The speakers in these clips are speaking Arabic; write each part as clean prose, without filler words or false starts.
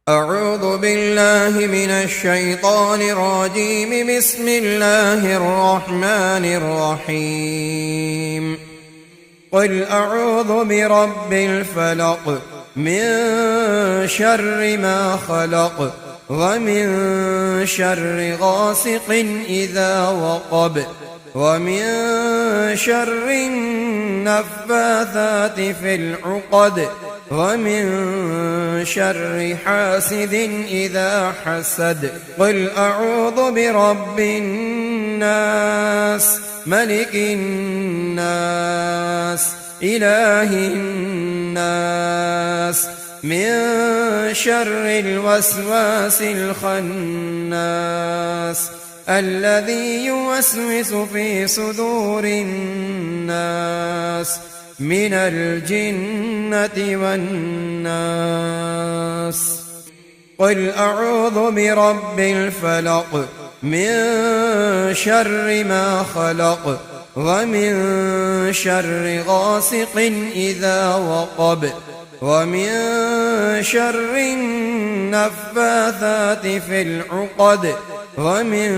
أعوذ بالله من الشيطان الرجيم. بسم الله الرحمن الرحيم. قل أعوذ برب الفلق من شر ما خلق ومن شر غاسق إذا وقب ومن شر النفاثات في العقد ومن شر حاسد إذا حسد. قل أعوذ برب الناس ملك الناس إله الناس من شر الوسواس الخناس الذي يوسوس في صدور الناس من الجنة والناس. قل أعوذ برب الفلق من شر ما خلق ومن شر غاسق إذا وقب ومن شر النفاثات في العقد ومن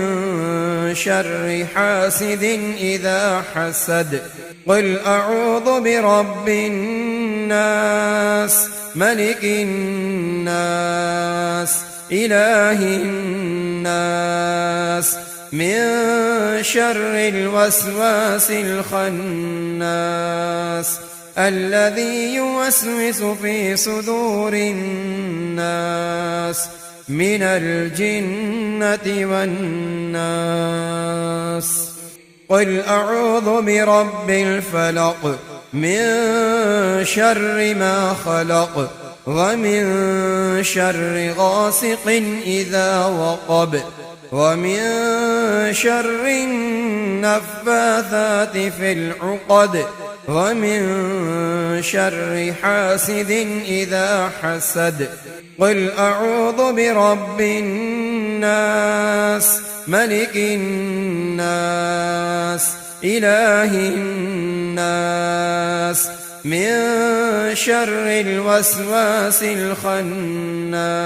شر حاسد إذا حسد. قل أعوذ برب الناس ملك الناس إله الناس من شر الوسواس الخناس الذي يوسوس في صدور الناس من الجنة والناس. قل أعوذ برب الفلق من شر ما خلق ومن شر غاسق إذا وقب ومن شر النفاثات في العقد ومن شر حاسد إذا حسد. قل أعوذ برب الناس ملك الناس إله الناس من شر الوسواس الخناس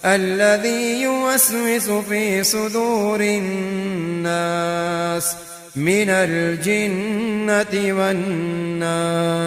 الذي يوسوس في صدور الناس من الجنة والناس.